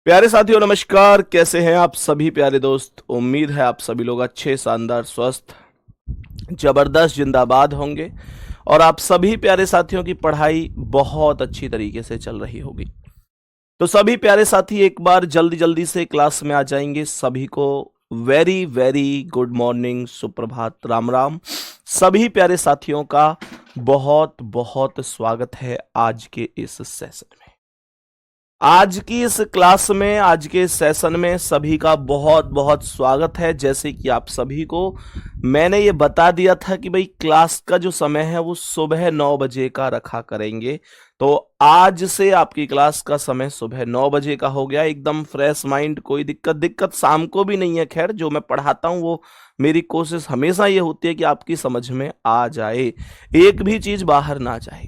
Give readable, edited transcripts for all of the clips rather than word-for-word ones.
प्यारे साथियों नमस्कार। कैसे हैं आप सभी प्यारे दोस्त। उम्मीद है आप सभी लोग अच्छे, शानदार, स्वस्थ, जबरदस्त, जिंदाबाद होंगे और आप सभी प्यारे साथियों की पढ़ाई बहुत अच्छी तरीके से चल रही होगी। तो सभी प्यारे साथी एक बार जल्दी जल्दी से क्लास में आ जाएंगे। सभी को वेरी वेरी गुड मॉर्निंग, सुप्रभात, राम राम। सभी प्यारे साथियों का बहुत बहुत स्वागत है आज के इस सेशन में। आज की इस क्लास में, आज के इस सेशन में सभी का बहुत बहुत स्वागत है। जैसे कि आप सभी को मैंने ये बता दिया था कि भाई क्लास का जो समय है वो सुबह 9 बजे का रखा करेंगे। तो आज से आपकी क्लास का समय सुबह 9 बजे का हो गया। एकदम फ्रेश माइंड, कोई दिक्कत शाम को भी नहीं है। खैर, जो मैं पढ़ाता हूँ वो मेरी कोशिश हमेशा ये होती है कि आपकी समझ में आ जाए, एक भी चीज बाहर ना जाए।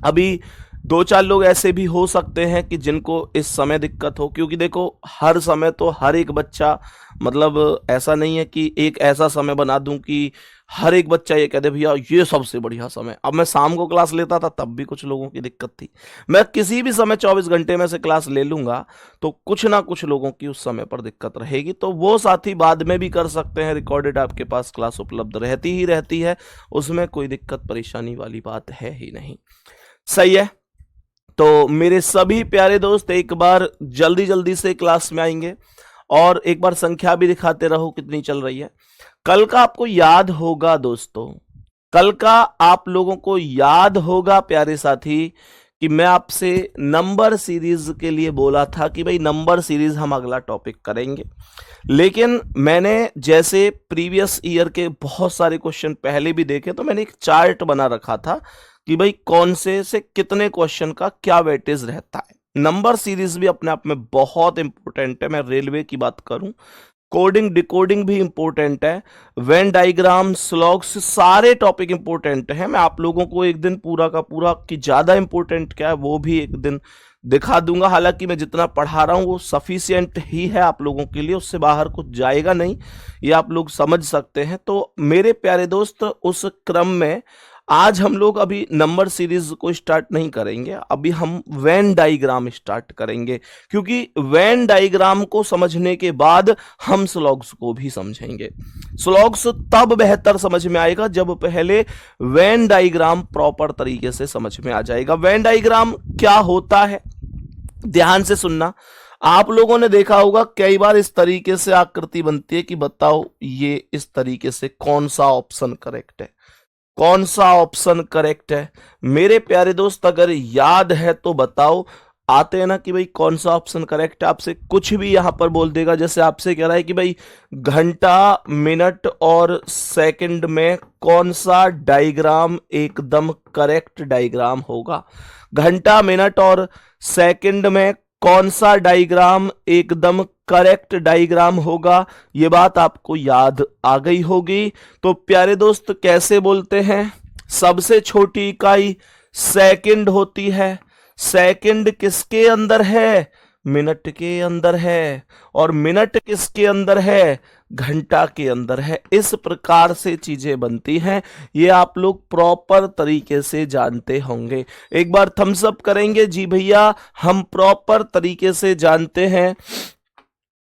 अभी दो चार लोग ऐसे भी हो सकते हैं कि जिनको इस समय दिक्कत हो, क्योंकि देखो हर समय तो हर एक बच्चा, मतलब ऐसा नहीं है कि एक ऐसा समय बना दूं कि हर एक बच्चा ये कह दे भैया ये सबसे बढ़िया समय। अब मैं शाम को क्लास लेता था तब भी कुछ लोगों की दिक्कत थी। मैं किसी भी समय 24 घंटे में से क्लास ले लूंगा तो कुछ ना कुछ लोगों की उस समय पर दिक्कत रहेगी। तो वो साथी बाद में भी कर सकते हैं, रिकॉर्डेड आपके पास क्लास उपलब्ध रहती ही रहती है, उसमें कोई दिक्कत परेशानी वाली बात है ही नहीं। सही है। तो मेरे सभी प्यारे दोस्त एक बार जल्दी जल्दी से क्लास में आएंगे और एक बार संख्या भी दिखाते रहो कितनी चल रही है। कल का आपको याद होगा दोस्तों, कल का आप लोगों को याद होगा प्यारे साथी कि मैं आपसे नंबर सीरीज के लिए बोला था कि भाई नंबर सीरीज हम अगला टॉपिक करेंगे। लेकिन मैंने जैसे प्रीवियस ईयर के बहुत सारे क्वेश्चन पहले भी देखे तो मैंने एक चार्ट बना रखा था कि भाई कौन से कितने क्वेश्चन का क्या वेटेज रहता है। नंबर सीरीज भी अपने आप में बहुत इंपॉर्टेंट है। मैं रेलवे की बात करूं, कोडिंग डिकोडिंग भी इंपॉर्टेंट है, वेन डायग्राम, स्लॉग्स, सारे टॉपिक इंपॉर्टेंट है। मैं आप लोगों को एक दिन पूरा का पूरा कि ज्यादा इंपॉर्टेंट क्या है वो भी एक दिन दिखा दूंगा। हालांकि मैं जितना पढ़ा रहा हूं वो सफिशिएंट ही है आप लोगों के लिए, उससे बाहर कुछ जाएगा नहीं, ये आप लोग समझ सकते हैं। तो मेरे प्यारे दोस्त, उस क्रम में आज हम लोग अभी नंबर सीरीज को स्टार्ट नहीं करेंगे, अभी हम वेन डायग्राम स्टार्ट करेंगे, क्योंकि वेन डायग्राम को समझने के बाद हम स्लॉग्स को भी समझेंगे। स्लॉग्स तब बेहतर समझ में आएगा जब पहले वेन डायग्राम प्रॉपर तरीके से समझ में आ जाएगा। वेन डायग्राम क्या होता है, ध्यान से सुनना। आप लोगों ने देखा होगा कई बार इस तरीके से आकृति बनती है कि बताओ ये इस तरीके से कौन सा ऑप्शन करेक्ट है, कौन सा ऑप्शन करेक्ट है। मेरे प्यारे दोस्त अगर याद है तो बताओ। आते हैं ना कि भाई कौन सा ऑप्शन करेक्ट है, आपसे कुछ भी यहां पर बोल देगा। जैसे आपसे कह रहा है कि भाई घंटा, मिनट और सेकंड में कौन सा डायग्राम एकदम करेक्ट डायग्राम होगा, घंटा, मिनट और सेकंड में कौन सा डायग्राम एकदम करेक्ट डायग्राम होगा, ये बात आपको याद आ गई होगी। तो प्यारे दोस्त कैसे बोलते हैं, सबसे छोटी इकाई सेकंड होती है। सेकंड किसके अंदर है, मिनट के अंदर है, और मिनट किसके अंदर है, घंटा के अंदर है। इस प्रकार से चीजें बनती हैं, ये आप लोग प्रॉपर तरीके से जानते होंगे। एक बार थम्स अप करेंगे जी भैया, हम प्रॉपर तरीके से जानते हैं।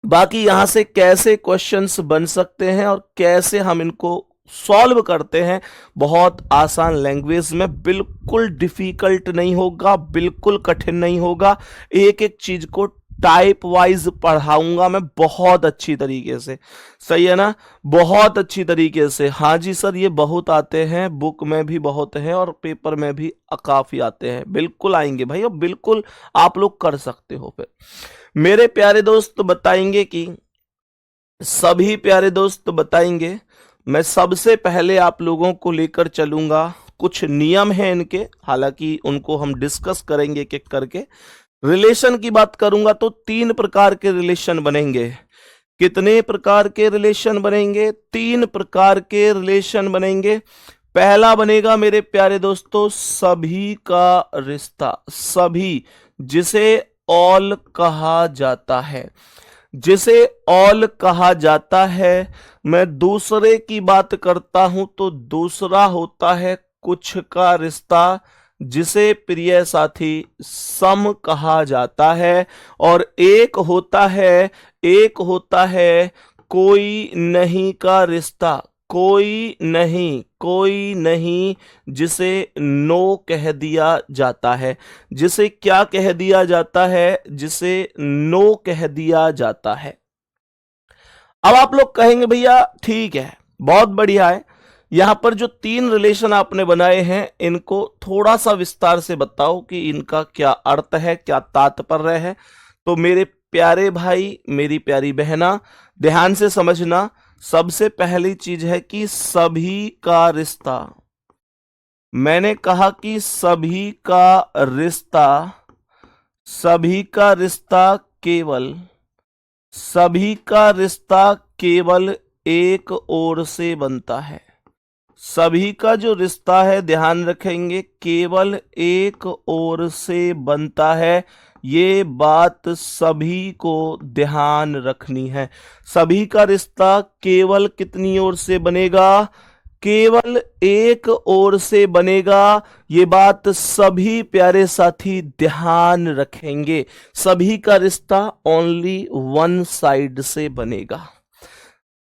बाकी यहां से कैसे क्वेश्चंस बन सकते हैं और कैसे हम इनको सॉल्व करते हैं, बहुत आसान लैंग्वेज में, बिल्कुल डिफिकल्ट नहीं होगा, बिल्कुल कठिन नहीं होगा। एक एक चीज को टाइप वाइज पढ़ाऊंगा मैं बहुत अच्छी तरीके से। सही है ना, बहुत अच्छी तरीके से। हाँ जी सर, ये बहुत आते हैं, बुक में भी बहुत हैं और पेपर में भी काफी आते हैं। बिल्कुल आएंगे भाई, और बिल्कुल आप लोग कर सकते हो। फिर मेरे प्यारे दोस्त बताएंगे कि सभी प्यारे दोस्त बताएंगे, मैं सबसे पहले आप लोगों को लेकर चलूंगा, कुछ नियम हैं इनके, हालांकि उनको हम डिस्कस करेंगे एक एक करके। रिलेशन की बात करूंगा तो 3 प्रकार के रिलेशन बनेंगे। कितने प्रकार के रिलेशन बनेंगे, 3 प्रकार के रिलेशन बनेंगे। पहला बनेगा मेरे प्यारे दोस्तों सभी का रिश्ता, सभी, जिसे ऑल कहा जाता है, जिसे ऑल कहा जाता है। मैं दूसरे की बात करता हूं तो दूसरा होता है कुछ का रिश्ता, जिसे प्रिय साथी सम कहा जाता है। और एक होता है कोई नहीं का रिश्ता, कोई नहीं जिसे नो कह दिया जाता है। जिसे क्या कह दिया जाता है? जिसे नो कह दिया जाता है। अब आप लोग कहेंगे भैया ठीक है, बहुत बढ़िया है, यहां पर जो 3 रिलेशन आपने बनाए हैं इनको थोड़ा सा विस्तार से बताओ कि इनका क्या अर्थ है, क्या तात्पर्य है। तो मेरे प्यारे भाई, मेरी प्यारी बहना, ध्यान से समझना। सबसे पहली चीज है कि सभी का रिश्ता। मैंने कहा कि सभी का रिश्ता केवल एक ओर से बनता है। सभी का जो रिश्ता है, ध्यान रखेंगे, केवल एक ओर से बनता है। ये बात सभी को ध्यान रखनी है। सभी का रिश्ता केवल कितनी ओर से बनेगा? केवल एक ओर से बनेगा। ये बात सभी प्यारे साथी ध्यान रखेंगे। सभी का रिश्ता ओनली वन साइड से बनेगा।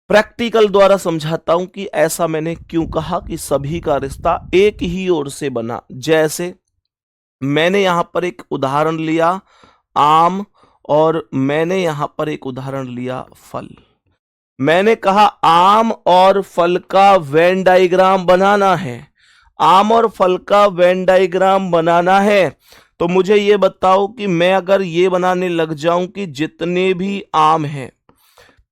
प्रैक्टिकल द्वारा समझाता हूं कि ऐसा मैंने क्यों कहा कि सभी का रिश्ता एक ही ओर से बना। जैसे मैंने यहां पर एक उदाहरण लिया आम, और मैंने यहां पर एक उदाहरण लिया फल। मैंने कहा आम और फल का वेन डायग्राम बनाना है। आम और फल का वेन डायग्राम बनाना है तो मुझे ये बताओ कि मैं अगर ये बनाने लग जाऊं कि जितने भी आम हैं,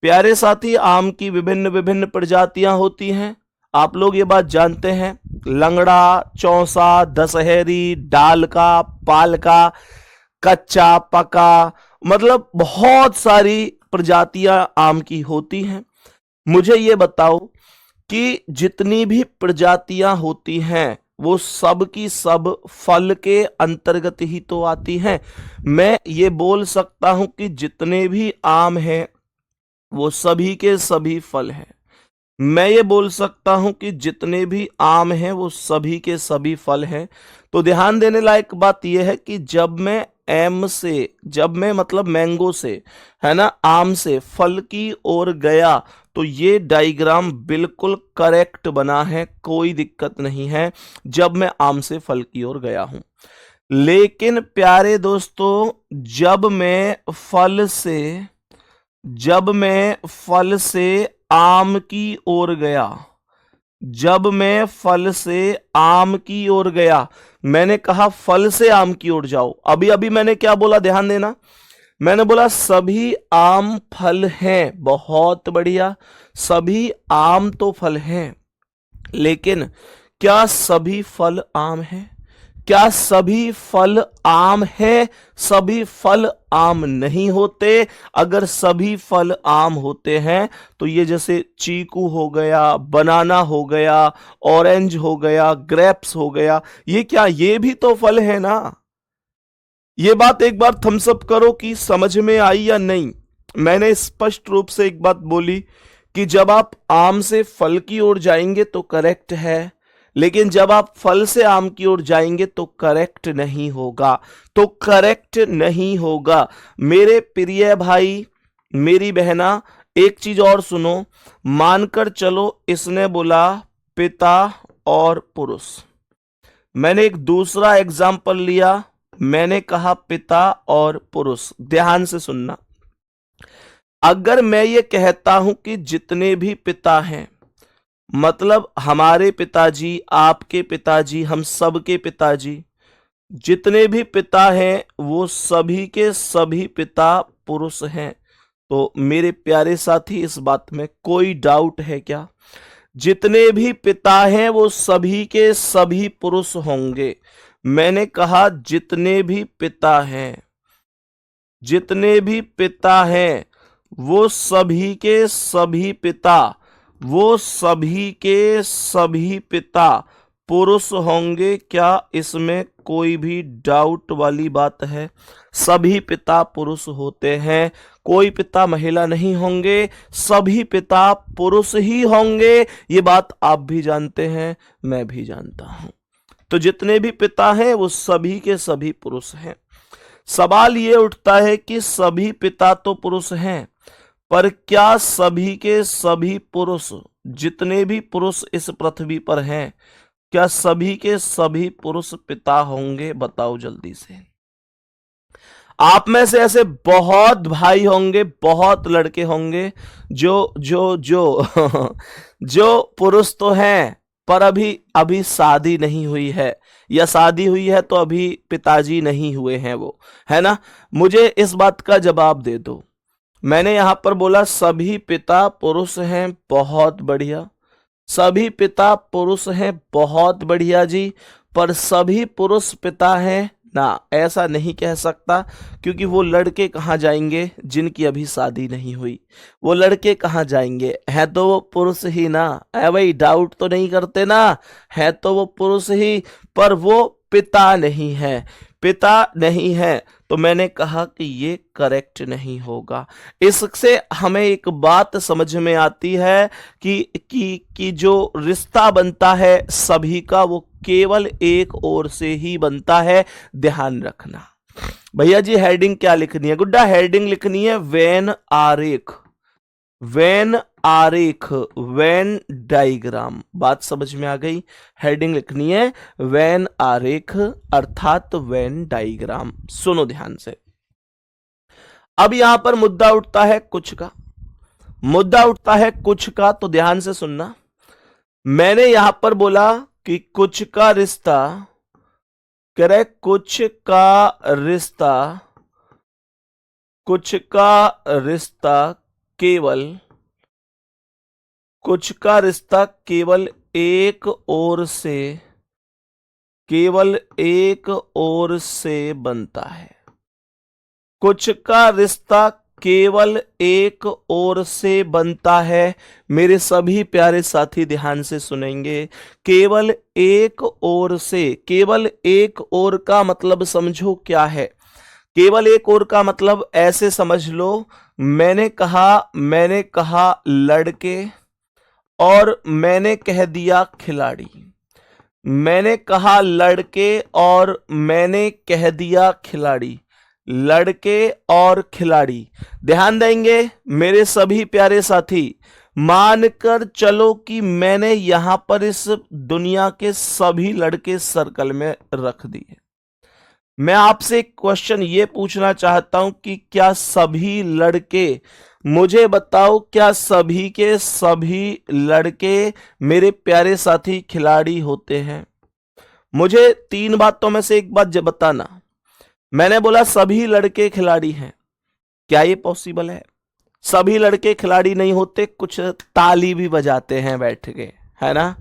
प्यारे साथी, आम की विभिन्न विभिन्न प्रजातियां होती हैं। आप लोग ये बात जानते हैं। लंगड़ा, चौसा, दशहरी, डाल का, पाल का, कच्चा, पका, मतलब बहुत सारी प्रजातियां आम की होती हैं। मुझे ये बताओ कि जितनी भी प्रजातियां होती हैं वो सब की सब फल के अंतर्गत ही तो आती हैं। मैं ये बोल सकता हूं कि जितने भी आम हैं वो सभी के सभी फल हैं। मैं ये बोल सकता हूं कि जितने भी आम हैं वो सभी के सभी फल हैं। तो ध्यान देने लायक बात यह है कि जब मैं मतलब मैंगो से, है ना, आम से फल की ओर गया तो ये डायग्राम बिल्कुल करेक्ट बना है, कोई दिक्कत नहीं है जब मैं आम से फल की ओर गया हूं। लेकिन प्यारे दोस्तों, जब मैं फल से आम की ओर गया, मैंने कहा फल से आम की ओर जाओ। अभी मैंने क्या बोला, ध्यान देना। मैंने बोला सभी आम फल हैं। बहुत बढ़िया, सभी आम तो फल हैं, लेकिन क्या सभी फल आम हैं? क्या सभी फल आम हैं? सभी फल आम नहीं होते। अगर सभी फल आम होते हैं तो ये जैसे चीकू हो गया, बनाना हो गया, ऑरेंज हो गया, ग्रेप्स हो गया, ये भी तो फल है ना। ये बात एक बार थम्स अप करो कि समझ में आई या नहीं। मैंने स्पष्ट रूप से एक बात बोली कि जब आप आम से फल की ओर जाएंगे तो करेक्ट है, लेकिन जब आप फल से आम की ओर जाएंगे तो करेक्ट नहीं होगा। मेरे प्रिय भाई, मेरी बहना, एक चीज और सुनो। मानकर चलो इसने बोला पिता और पुरुष। मैंने एक दूसरा एग्जाम्पल लिया, मैंने कहा पिता और पुरुष। ध्यान से सुनना। अगर मैं ये कहता हूं कि जितने भी पिता हैं, मतलब हमारे पिताजी, आपके पिताजी, हम सब के पिताजी, जितने भी पिता हैं वो सभी के सभी पिता पुरुष हैं। तो मेरे प्यारे साथी, इस बात में कोई डाउट है क्या? जितने भी पिता हैं वो सभी के सभी पुरुष होंगे। मैंने कहा जितने भी पिता हैं वो सभी के सभी पिता पुरुष होंगे। क्या इसमें कोई भी डाउट वाली बात है? सभी पिता पुरुष होते हैं, कोई पिता महिला नहीं होंगे, सभी पिता पुरुष ही होंगे। ये बात आप भी जानते हैं, मैं भी जानता हूं। तो जितने भी पिता हैं वो सभी के सभी पुरुष हैं। सवाल ये उठता है कि सभी पिता तो पुरुष हैं, पर क्या सभी के सभी पुरुष, जितने भी पुरुष इस पृथ्वी पर हैं, क्या सभी के सभी पुरुष पिता होंगे? बताओ जल्दी से। आप में से ऐसे बहुत भाई होंगे, बहुत लड़के होंगे जो जो जो जो पुरुष तो हैं पर अभी शादी नहीं हुई है, या शादी हुई है तो अभी पिताजी नहीं हुए हैं वो, है ना। मुझे इस बात का जवाब दे दो। मैंने यहां पर बोला सभी पिता पुरुष हैं, बहुत बढ़िया। सभी पिता पुरुष हैं, बहुत बढ़िया जी। पर सभी पुरुष पिता हैं ना, ऐसा नहीं कह सकता, क्योंकि वो लड़के कहाँ जाएंगे जिनकी अभी शादी नहीं हुई? वो लड़के कहाँ जाएंगे? है तो वो पुरुष ही ना। है भाई, डाउट तो नहीं करते ना? है तो वो पुरुष ही, पर वो पिता नहीं है। पिता नहीं है तो मैंने कहा कि ये करेक्ट नहीं होगा। इससे हमें एक बात समझ में आती है कि जो रिश्ता बनता है सभी का, वो केवल एक ओर से ही बनता है। ध्यान रखना। भैया जी हेडिंग क्या लिखनी है? गुड्डा हेडिंग लिखनी है वेन आरेख। वेन आरेख, वेन डायग्राम। बात समझ में आ गई? हेडिंग लिखनी है वेन आरेख अर्थात वेन डायग्राम। सुनो ध्यान से। अब यहां पर मुद्दा उठता है कुछ का। मुद्दा उठता है कुछ का, तो ध्यान से सुनना। मैंने यहां पर बोला कि कुछ का रिश्ता, करेक्ट, कुछ का रिश्ता, कुछ का रिश्ता केवल, कुछ का रिश्ता केवल एक ओर से, केवल एक ओर से बनता है। कुछ का रिश्ता केवल एक ओर से बनता है। मेरे सभी प्यारे साथी ध्यान से सुनेंगे। केवल एक ओर से, केवल एक ओर का मतलब समझो क्या है? केवल एक ओर का मतलब ऐसे समझ लो, मैंने कहा लड़के और मैंने कह दिया खिलाड़ी। मैंने कहा लड़के और मैंने कह दिया खिलाड़ी। लड़के और खिलाड़ी। ध्यान देंगे मेरे सभी प्यारे साथी। मानकर चलो कि मैंने यहां पर इस दुनिया के सभी लड़के सर्कल में रख दिए। मैं आपसे एक क्वेश्चन ये पूछना चाहता हूं कि क्या सभी लड़के, मुझे बताओ, क्या सभी के सभी लड़के मेरे प्यारे साथी खिलाड़ी होते हैं? मुझे तीन बातों में से एक बात बताना। मैंने बोला सभी लड़के खिलाड़ी हैं, क्या ये पॉसिबल है? सभी लड़के खिलाड़ी नहीं होते, कुछ ताली भी बजाते हैं बैठ के, है ना।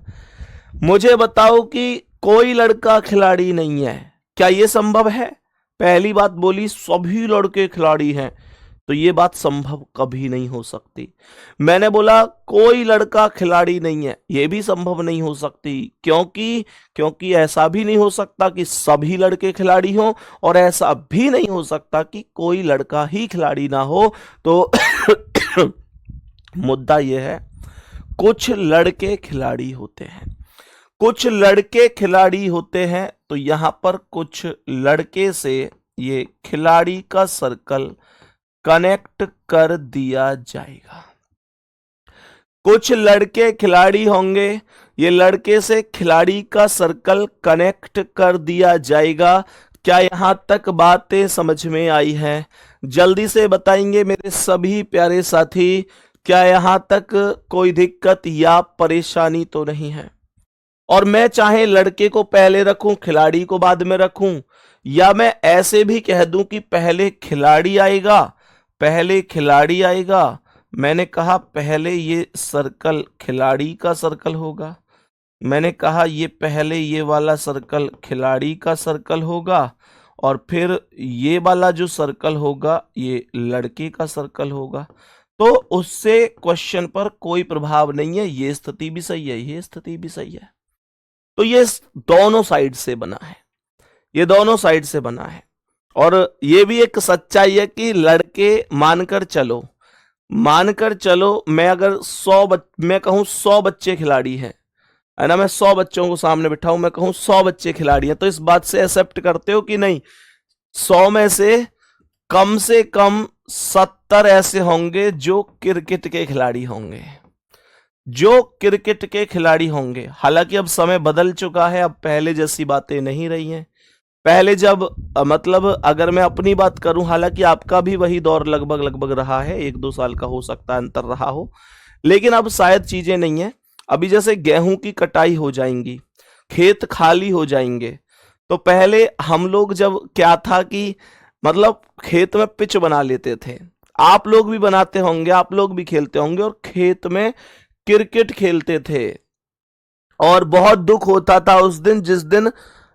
मुझे बताओ कि कोई लड़का खिलाड़ी नहीं है, क्या ये संभव है? पहली बात बोली सभी लड़के खिलाड़ी हैं, तो ये बात संभव कभी नहीं हो सकती। मैंने बोला कोई लड़का खिलाड़ी नहीं है, ये भी संभव नहीं हो सकती। क्योंकि ऐसा भी नहीं हो सकता कि सभी लड़के खिलाड़ी हों, और ऐसा भी नहीं हो सकता कि कोई लड़का ही खिलाड़ी ना हो। तो मुद्दा यह है, कुछ लड़के खिलाड़ी होते हैं, कुछ लड़के खिलाड़ी होते हैं। तो यहां पर कुछ लड़के से ये खिलाड़ी का सर्कल कनेक्ट कर दिया जाएगा। कुछ लड़के खिलाड़ी होंगे, ये लड़के से खिलाड़ी का सर्कल कनेक्ट कर दिया जाएगा। क्या यहां तक बातें समझ में आई हैं? जल्दी से बताएंगे मेरे सभी प्यारे साथी, क्या यहां तक कोई दिक्कत या परेशानी तो नहीं है? और मैं चाहे लड़के को पहले रखूं, खिलाड़ी को बाद में रखूं, या मैं ऐसे भी कह दूं कि पहले खिलाड़ी आएगा, पहले खिलाड़ी आएगा। मैंने कहा पहले ये सर्कल खिलाड़ी का सर्कल होगा, मैंने कहा ये पहले ये वाला सर्कल खिलाड़ी का सर्कल होगा, और फिर ये वाला जो सर्कल होगा ये लड़के का सर्कल होगा। तो उससे क्वेश्चन पर कोई प्रभाव नहीं है। ये स्थिति भी सही है, ये स्थिति भी सही है। तो ये दोनों साइड से बना है, ये दोनों साइड से बना है। और ये भी एक सच्चाई है कि लड़के, मानकर चलो मैं अगर मैं कहूं 100 बच्चे खिलाड़ी हैं, है ना, मैं 100 बच्चों को सामने बिठाऊं, मैं कहूं 100 बच्चे खिलाड़ी हैं, तो इस बात से एक्सेप्ट करते हो कि नहीं 100 में से कम 70 ऐसे होंगे जो क्रिकेट के खिलाड़ी होंगे, जो क्रिकेट के खिलाड़ी होंगे। हालांकि अब समय बदल चुका है, अब पहले जैसी बातें नहीं रही हैं। पहले जब मतलब अगर मैं अपनी बात करूं, हालांकि आपका भी वही दौर लगभग लगभग रहा है, 1-2 साल का हो सकता है अंतर रहा हो, लेकिन अब शायद चीजें नहीं है। अभी जैसे गेहूं की कटाई हो जाएंगी, खेत खाली हो जाएंगे, तो पहले हम लोग जब क्या था कि मतलब खेत में पिच बना लेते थे, आप लोग भी बनाते होंगे, आप लोग भी खेलते होंगे, और खेत में क्रिकेट खेलते थे। और बहुत दुख होता था उस दिन,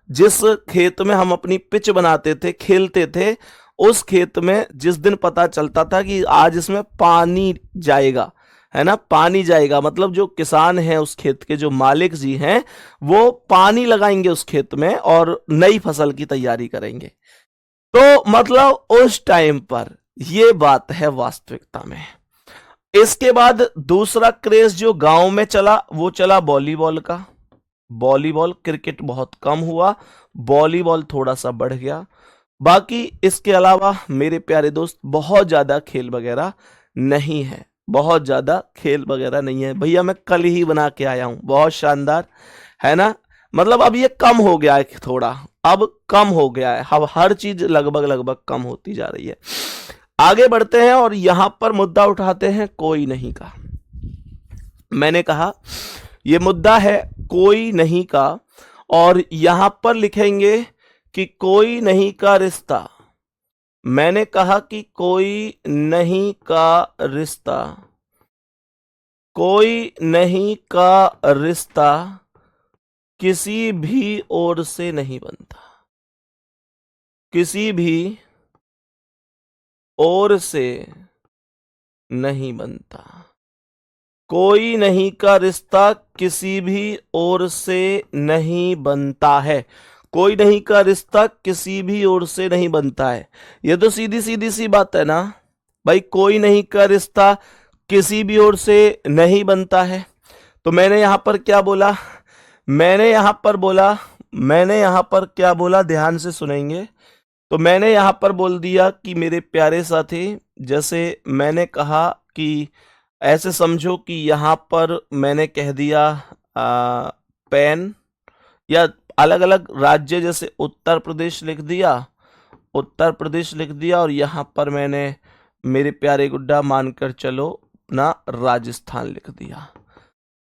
जिस खेत में हम अपनी पिच बनाते थे, खेलते थे, उस खेत में जिस दिन पता चलता था कि आज इसमें पानी जाएगा, है ना, पानी जाएगा, मतलब जो किसान हैं उस खेत के, जो मालिक जी हैं, वो पानी लगाएंगे उस खेत में और नई फसल की तैयारी करेंगे। तो मतलब उस टाइम पर ये बात है वास्तविकता में। इसके बाद दूसरा क्रेज जो गांव में चला वो चला वॉलीबॉल का। वॉलीबॉल, क्रिकेट बहुत कम हुआ, वॉलीबॉल थोड़ा सा बढ़ गया। बाकी इसके अलावा मेरे प्यारे दोस्त बहुत ज्यादा खेल वगैरह नहीं है, बहुत ज्यादा खेल वगैरह नहीं है। भैया मैं कल ही बना के आया हूं, बहुत शानदार, है ना। मतलब अब ये कम हो गया है थोड़ा, अब कम हो गया है, अब हर चीज लगभग लगभग कम होती जा रही है। आगे बढ़ते हैं और यहां पर मुद्दा उठाते हैं कोई नहीं का। मैंने कहा ये मुद्दा है कोई नहीं का, और यहां पर लिखेंगे कि कोई नहीं का रिश्ता। मैंने कहा कि कोई नहीं का रिश्ता, कोई नहीं का रिश्ता किसी भी ओर से नहीं बनता, किसी भी ओर से नहीं बनता। कोई नहीं का रिश्ता किसी भी ओर से नहीं बनता है, कोई नहीं का रिश्ता किसी भी ओर से नहीं बनता है। ये तो सीधी सीधी सी बात है ना भाई, कोई नहीं का रिश्ता किसी भी ओर से नहीं बनता है। तो मैंने यहां पर क्या बोला, मैंने यहां पर क्या बोला, ध्यान से सुनेंगे। तो मैंने यहां पर बोल दिया कि मेरे प्यारे साथी, जैसे मैंने कहा कि ऐसे समझो कि यहां पर मैंने कह दिया पेन, या अलग अलग राज्य जैसे उत्तर प्रदेश लिख दिया, उत्तर प्रदेश लिख दिया, और यहां पर मैंने मेरे प्यारे गुड्डा मानकर चलो ना राजस्थान लिख दिया।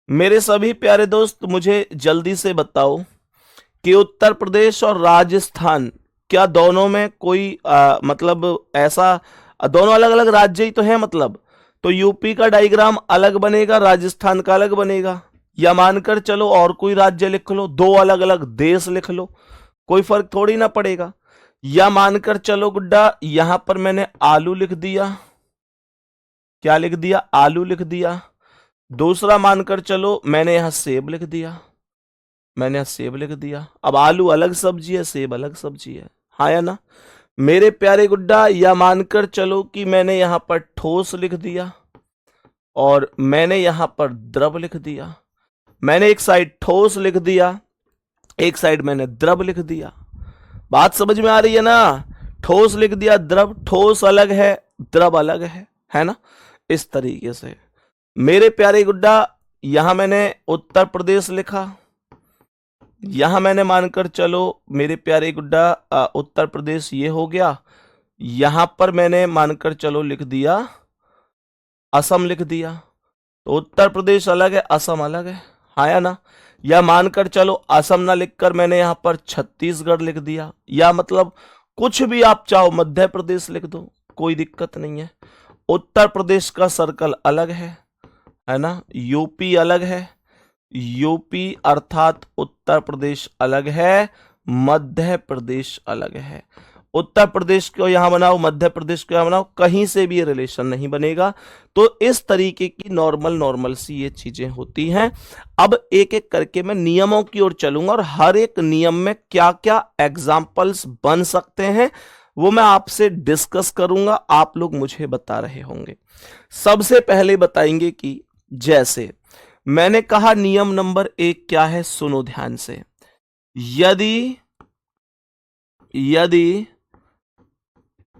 मेरे सभी प्यारे दोस्त मुझे जल्दी से बताओ कि उत्तर प्रदेश और राजस्थान क्या दोनों में कोई मतलब ऐसा, दोनों अलग अलग राज्य ही तो हैं मतलब, तो यूपी का डायग्राम अलग बनेगा, राजस्थान का अलग बनेगा, या मानकर चलो और कोई राज्य लिख लो, दो अलग अलग देश लिख लो, कोई फर्क थोड़ी ना पड़ेगा। या मानकर चलो गुड्डा यहां पर मैंने आलू लिख दिया, क्या लिख दिया, आलू लिख दिया। दूसरा मानकर चलो मैंने यहां सेब लिख दिया, मैंने यहां सेब लिख दिया। अब आलू अलग सब्जी है, सेब अलग सब्जी है, हाँ या ना मेरे प्यारे गुड्डा। या मानकर चलो कि मैंने यहां पर ठोस लिख दिया और मैंने यहां पर द्रव लिख दिया। मैंने एक साइड ठोस लिख दिया, एक साइड मैंने द्रव लिख दिया। बात समझ में आ रही है ना, ठोस लिख दिया, द्रव, ठोस अलग है, द्रव अलग है ना। इस तरीके से मेरे प्यारे गुड्डा यहां मैंने उत्तर प्रदेश लिखा, यहां मैंने मानकर चलो मेरे प्यारे गुड्डा उत्तर प्रदेश ये हो गया। यहां पर मैंने मानकर चलो लिख दिया असम लिख दिया। तो उत्तर प्रदेश अलग है, असम अलग है, हाँ या ना। या मानकर चलो असम ना लिखकर मैंने यहां पर छत्तीसगढ़ लिख दिया, या मतलब कुछ भी आप चाहो, मध्य प्रदेश लिख दो, कोई दिक्कत नहीं है। उत्तर प्रदेश का सर्कल अलग है ना। यूपी अलग है, यूपी अर्थात उत्तर प्रदेश अलग है, मध्य प्रदेश अलग है। उत्तर प्रदेश को यहां बनाओ, मध्य प्रदेश को यहां बनाओ, कहीं से भी ये रिलेशन नहीं बनेगा। तो इस तरीके की नॉर्मल सी ये चीजें होती हैं। अब एक एक करके मैं नियमों की ओर चलूंगा और हर एक नियम में क्या क्या एग्जाम्पल्स बन सकते हैं वो मैं आपसे डिस्कस करूंगा, आप लोग मुझे बता रहे होंगे। सबसे पहले बताएंगे कि जैसे मैंने कहा नियम नंबर 1 क्या है, सुनो ध्यान से। यदि यदि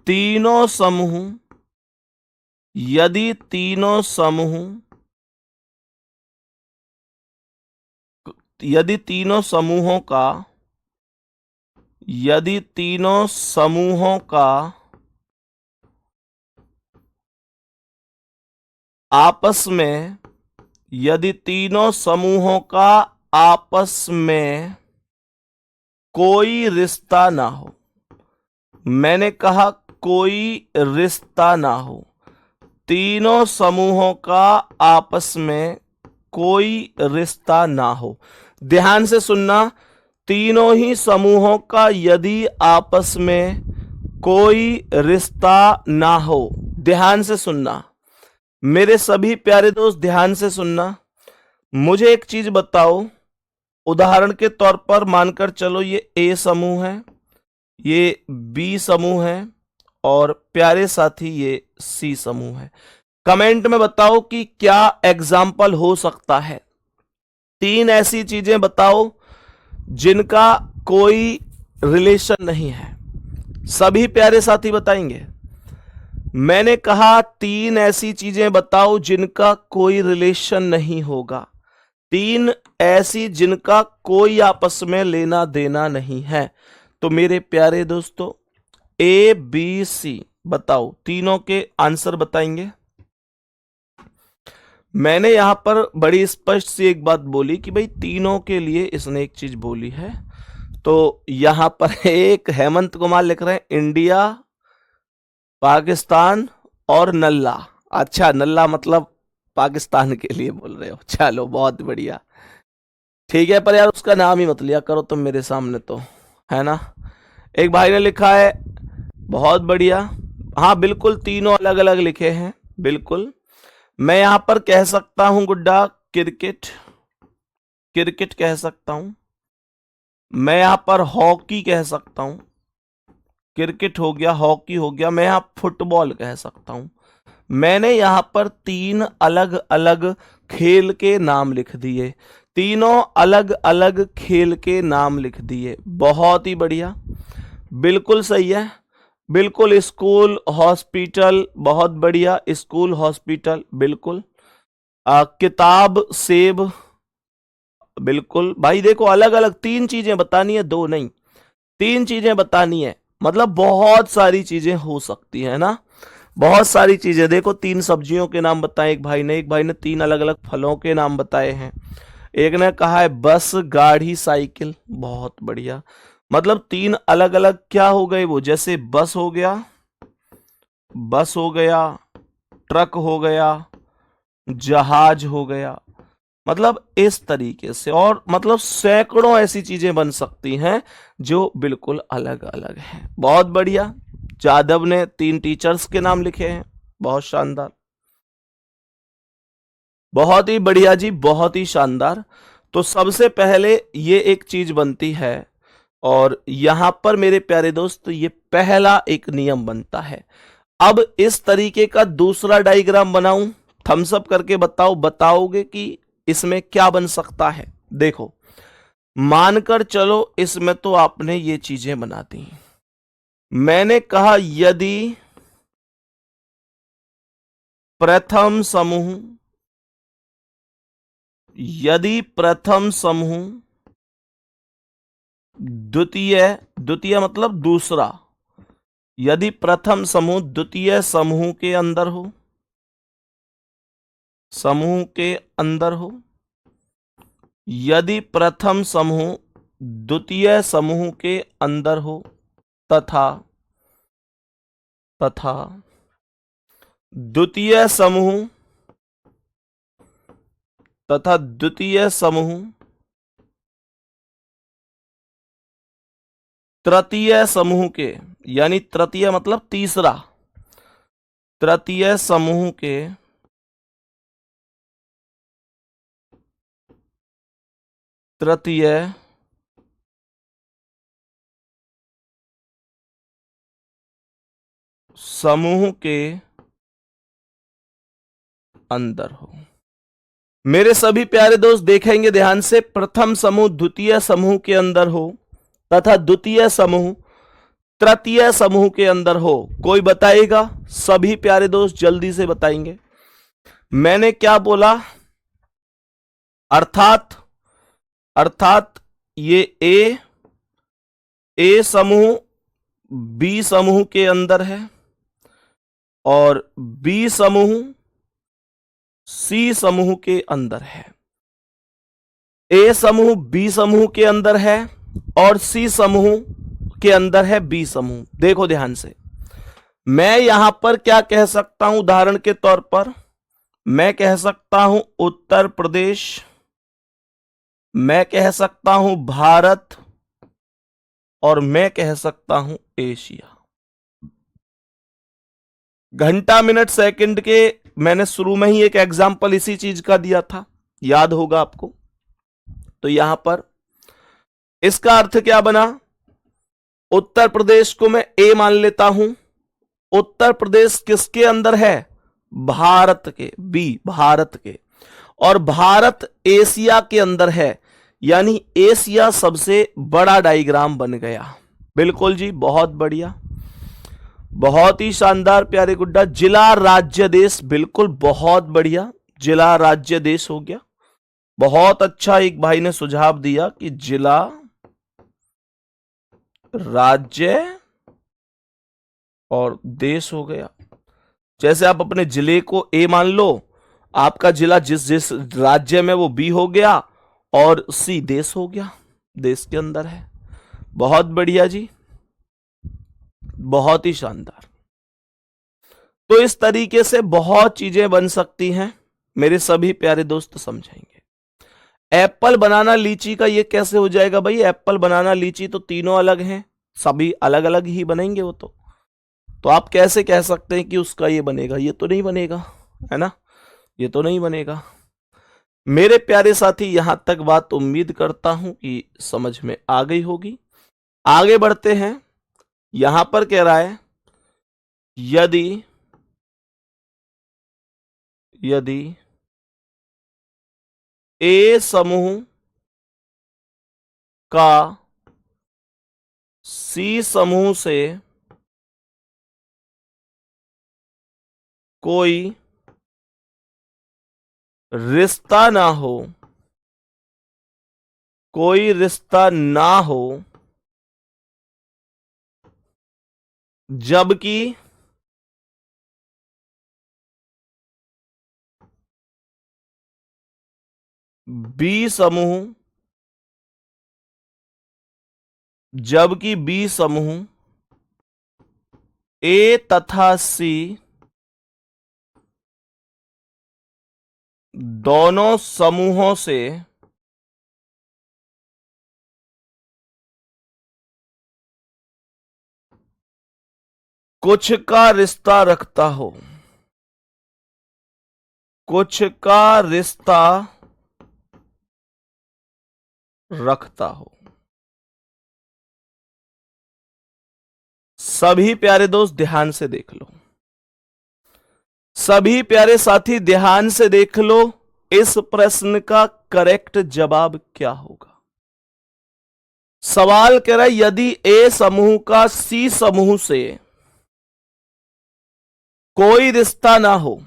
तीनों समूह यदि तीनों समूह यदि तीनों समूहों का यदि तीनों समूहों का आपस में यदि तीनों समूहों का आपस में कोई रिश्ता ना हो, मैंने कहा कोई रिश्ता ना हो, तीनों समूहों का आपस में कोई रिश्ता ना हो। ध्यान से सुनना, तीनों ही समूहों का यदि आपस में कोई रिश्ता ना हो, ध्यान से सुनना मेरे सभी प्यारे दोस्त, ध्यान से सुनना। मुझे एक चीज बताओ, उदाहरण के तौर पर मानकर चलो ये ए समूह है, ये बी समूह है और प्यारे साथी ये सी समूह है। कमेंट में बताओ कि क्या एग्जाम्पल हो सकता है। 3 ऐसी चीजें बताओ जिनका कोई रिलेशन नहीं है। सभी प्यारे साथी बताएंगे। मैंने कहा 3 ऐसी चीजें बताओ जिनका कोई रिलेशन नहीं होगा, 3 ऐसी जिनका कोई आपस में लेना देना नहीं है। तो मेरे प्यारे दोस्तों, ए बी सी बताओ, तीनों के आंसर बताएंगे। मैंने यहां पर बड़ी स्पष्ट सी एक बात बोली कि भाई तीनों के लिए इसने एक चीज बोली है। तो यहां पर एक हेमंत कुमार लिख रहे हैं इंडिया, पाकिस्तान और नल्ला। अच्छा, नल्ला मतलब पाकिस्तान के लिए बोल रहे हो, चलो बहुत बढ़िया, ठीक है। पर यार उसका नाम ही मत लिया करो तुम मेरे सामने, तो है ना। एक भाई ने लिखा है बहुत बढ़िया, हाँ बिल्कुल तीनों अलग अलग लिखे हैं, बिल्कुल। मैं यहां पर कह सकता हूं गुड्डा, क्रिकेट, क्रिकेट कह सकता हूं। मैं यहां पर हॉकी कह सकता हूं, क्रिकेट हो गया, हॉकी हो गया। मैं यहां फुटबॉल कह सकता हूं। मैंने यहां पर 3 अलग अलग खेल के नाम लिख दिए, तीनों अलग अलग खेल के नाम लिख दिए। बहुत ही बढ़िया, बिल्कुल सही है, बिल्कुल। स्कूल, हॉस्पिटल, बहुत बढ़िया, स्कूल हॉस्पिटल, बिल्कुल। किताब, सेब, बिल्कुल। भाई देखो, अलग अलग 3 चीजें बतानी है, 2 नहीं, 3 चीजें बतानी है, मतलब बहुत सारी चीजें हो सकती है ना, बहुत सारी चीजें। देखो 3 सब्जियों के नाम बताए एक भाई ने 3 अलग अलग फलों के नाम बताए हैं। एक ने कहा है बस, गाड़ी, साइकिल, बहुत बढ़िया। मतलब 3 अलग अलग क्या हो गए वो, जैसे बस हो गया, बस हो गया, ट्रक हो गया, जहाज हो गया, मतलब इस तरीके से। और मतलब सैकड़ों ऐसी चीजें बन सकती हैं जो बिल्कुल अलग अलग हैं। बहुत बढ़िया। जादव ने 3 टीचर्स के नाम लिखे हैं, बहुत शानदार, बहुत ही बढ़िया जी, बहुत ही शानदार। तो सबसे पहले ये एक चीज बनती है, और यहां पर मेरे प्यारे दोस्त ये पहला एक नियम बनता है। अब इस तरीके का दूसरा डायग्राम बनाऊं, थम्स अप करके बताओ, बताओगे कि इसमें क्या बन सकता है। देखो, मानकर चलो इसमें तो आपने ये चीजें बना दी। मैंने कहा प्रथम समूह यदि प्रथम समूह द्वितीय, द्वितीय मतलब दूसरा, यदि प्रथम समूह द्वितीय समूह के अंदर हो, समूह के अंदर हो, यदि प्रथम समूह द्वितीय समूह के अंदर हो, तथा तथा द्वितीय समूह तथा द्वितीय समूह तृतीय समूह के, यानी तृतीय मतलब तीसरा, तृतीय समूह के तृतीय समूह के अंदर हो। मेरे सभी प्यारे दोस्त देखेंगे ध्यान से, प्रथम समूह द्वितीय समूह के अंदर हो तथा द्वितीय समूह तृतीय समूह के अंदर हो, कोई बताएगा? सभी प्यारे दोस्त जल्दी से बताएंगे। मैंने क्या बोला? अर्थात ये ए समूह बी समूह के अंदर है और बी समूह सी समूह के अंदर है। ए समूह बी समूह के अंदर है और सी समूह के अंदर है बी समूह। देखो ध्यान से, मैं यहां पर क्या कह सकता हूं? उदाहरण के तौर पर मैं कह सकता हूं उत्तर प्रदेश, मैं कह सकता हूं भारत और मैं कह सकता हूं एशिया। घंटा मिनट सेकंड के मैंने शुरू में ही एक एग्जाम्पल इसी चीज का दिया था, याद होगा आपको। तो यहां पर इसका अर्थ क्या बना? उत्तर प्रदेश को मैं ए मान लेता हूं। उत्तर प्रदेश किसके अंदर है? भारत के, बी भारत के, और भारत एशिया के अंदर है, यानी एशिया सबसे बड़ा डायग्राम बन गया। बिल्कुल जी, बहुत बढ़िया, बहुत ही शानदार प्यारे गुड्डा। जिला राज्य देश, बिल्कुल बहुत बढ़िया, जिला राज्य देश हो गया। बहुत अच्छा एक भाई ने सुझाव दिया कि जिला राज्य और देश हो गया। जैसे आप अपने जिले को ए मान लो, आपका जिला जिस जिस राज्य में वो बी हो गया और सी देश हो गया, देश के अंदर है। बहुत बढ़िया जी, बहुत ही शानदार। तो इस तरीके से बहुत चीजें बन सकती हैं, मेरे सभी प्यारे दोस्त समझेंगे। एप्पल बनाना लीची का ये कैसे हो जाएगा भाई? एप्पल बनाना लीची तो तीनों अलग हैं, सभी अलग अलग ही बनेंगे वो तो आप कैसे कह सकते हैं कि उसका ये बनेगा? ये तो नहीं बनेगा, है ना, ये तो नहीं बनेगा। मेरे प्यारे साथी, यहां तक बात उम्मीद करता हूं कि समझ में आ गई होगी। आगे बढ़ते हैं। यहां पर कह रहा है यदि ए समूह का सी समूह से कोई रिश्ता ना हो, कोई रिश्ता ना हो, जबकि बी समूह ए तथा सी दोनों समूहों से कुछ का रिश्ता रखता हो, कुछ का रिश्ता रखता हो। सभी प्यारे दोस्त ध्यान से देख लो, सभी प्यारे साथी ध्यान से देख लो, इस प्रश्न का करेक्ट जवाब क्या होगा। सवाल कह रहा है यदि ए समूह का सी समूह से कोई रिश्ता ना हो,